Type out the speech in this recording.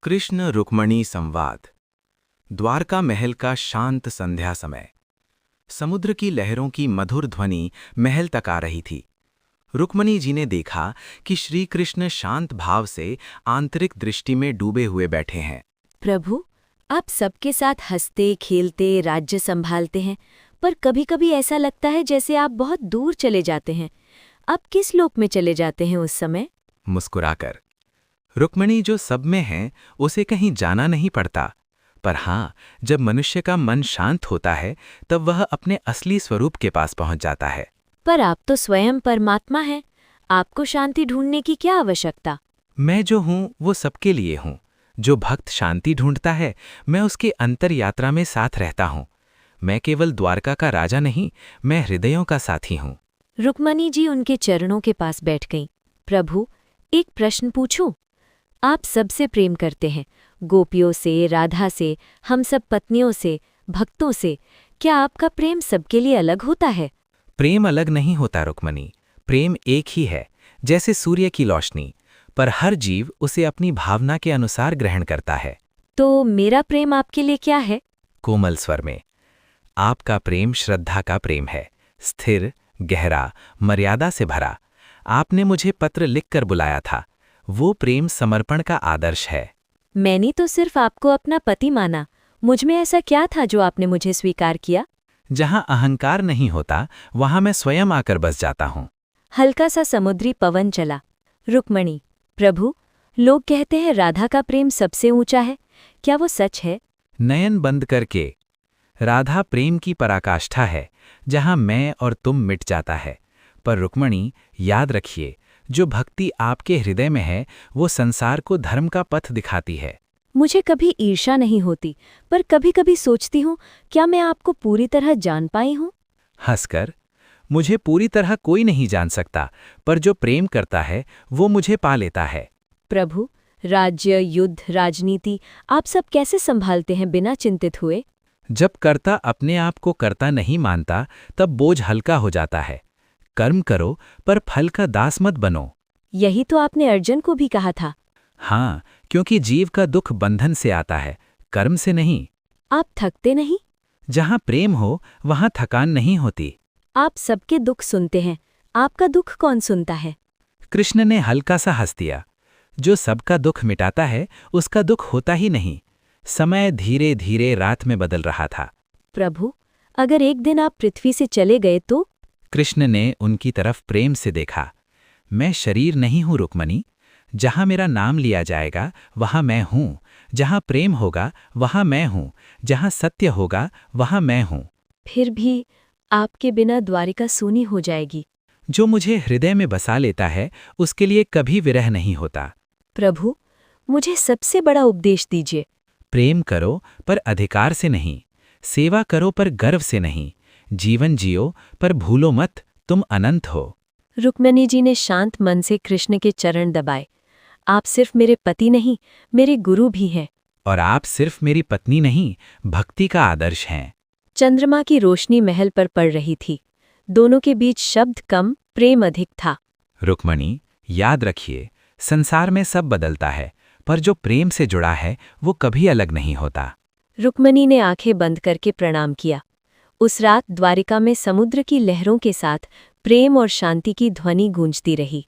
कृष्ण रुक्मणी संवाद। द्वारका महल का शांत संध्या समय। समुद्र की लहरों की मधुर ध्वनि महल तक आ रही थी। रुक्मणी जी ने देखा कि श्री कृष्ण शांत भाव से आंतरिक दृष्टि में डूबे हुए बैठे हैं। प्रभु, आप सबके साथ हंसते खेलते राज्य संभालते हैं, पर कभी-कभी ऐसा लगता है जैसे आप बहुत दूर चले जाते हैं। आप किस लोक में चले जाते हैं उस समय? मुस्कुराकर। रुक्मणी जो सब में है उसे कहीं जाना नहीं पड़ता, पर हाँ, जब मनुष्य का मन शांत होता है तब वह अपने असली स्वरूप के पास पहुंच जाता है। पर आप तो स्वयं परमात्मा हैं। आपको शांति ढूंढने की क्या आवश्यकता? मैं जो हूँ वो सबके लिए हूँ। जो भक्त शांति ढूंढता है, मैं उसकी अंतर यात्रा में साथ रहता हूँ। मैं केवल द्वारका का राजा नहीं, मैं हृदयों का साथी हूँ। रुक्मणी जी उनके चरणों के पास बैठ गईं। प्रभु, एक प्रश्न पूछूं? आप सबसे प्रेम करते हैं, गोपियों से, राधा से, हम सब पत्नियों से, भक्तों से। क्या आपका प्रेम सबके लिए अलग होता है? प्रेम अलग नहीं होता रुक्मणी, प्रेम एक ही है, जैसे सूर्य की रोशनी, पर हर जीव उसे अपनी भावना के अनुसार ग्रहण करता है। तो मेरा प्रेम आपके लिए क्या है? कोमल स्वर में। आपका प्रेम श्रद्धा का प्रेम है, स्थिर, गहरा, मर्यादा से भरा। आपने मुझे पत्र लिखकर बुलाया था, वो प्रेम समर्पण का आदर्श है। मैंने तो सिर्फ आपको अपना पति माना। मुझ में ऐसा क्या था जो आपने मुझे स्वीकार किया? जहां अहंकार नहीं होता वहां मैं स्वयं आकर बस जाता हूं। हल्का सा समुद्री पवन चला। रुक्मणी, प्रभु, लोग कहते हैं राधा का प्रेम सबसे ऊंचा है। क्या वो सच है? नयन बंद करके। राधा प्रेम की पराकाष्ठा है, जहां मैं और तुम मिट जाता है। पर रुक्मणी, याद रखिए, जो भक्ति आपके हृदय में है वो संसार को धर्म का पथ दिखाती है। मुझे कभी ईर्ष्या नहीं होती, पर कभी-कभी सोचती हूँ, क्या मैं आपको पूरी तरह जान पाई हूँ? हंसकर, मुझे पूरी तरह कोई नहीं जान सकता, पर जो प्रेम करता है वो मुझे पा लेता है। प्रभु, राज्य, युद्ध, राजनीति, आप सब कैसे संभालते हैं बिना चिंतित हुए? जब कर्ता अपने आप को कर्ता नहीं मानता तब बोझ हल्का हो जाता है। कर्म करो पर फल का दास मत बनो। यही तो आपने अर्जुन को भी कहा था। हाँ, क्योंकि जीव का दुख बंधन से आता है, कर्म से नहीं। आप थकते नहीं? जहाँ प्रेम हो वहाँ थकान नहीं होती। आप सबके दुख सुनते हैं, आपका दुख कौन सुनता है? कृष्ण ने हल्का सा हंस दिया। जो सबका दुख मिटाता है उसका दुख होता ही नहीं। समय धीरे धीरे रात में बदल रहा था। प्रभु, अगर एक दिन आप पृथ्वी से चले गए तो? कृष्ण ने उनकी तरफ प्रेम से देखा। मैं शरीर नहीं हूँ रुक्मणी, जहाँ मेरा नाम लिया जाएगा वहाँ मैं हूँ। जहाँ प्रेम होगा वहाँ मैं हूँ, जहाँ सत्य होगा वहाँ मैं हूँ। फिर भी आपके बिना द्वारिका सूनी हो जाएगी। जो मुझे हृदय में बसा लेता है उसके लिए कभी विरह नहीं होता। प्रभु, मुझे सबसे बड़ा उपदेश दीजिए। प्रेम करो पर अधिकार से नहीं, सेवा करो पर गर्व से नहीं, जीवन जियो पर भूलो मत तुम अनंत हो। रुक्मिणी जी ने शांत मन से कृष्ण के चरण दबाए। आप सिर्फ मेरे पति नहीं, मेरे गुरु भी हैं। और आप सिर्फ मेरी पत्नी नहीं, भक्ति का आदर्श हैं। चंद्रमा की रोशनी महल पर पड़ रही थी। दोनों के बीच शब्द कम, प्रेम अधिक था। रुक्मणी, याद रखिए, संसार में सब बदलता है, पर जो प्रेम से जुड़ा है वो कभी अलग नहीं होता। रुक्मिणी ने आंखें बंद करके प्रणाम किया। उस रात द्वारिका में समुद्र की लहरों के साथ प्रेम और शांति की ध्वनि गूंजती रही।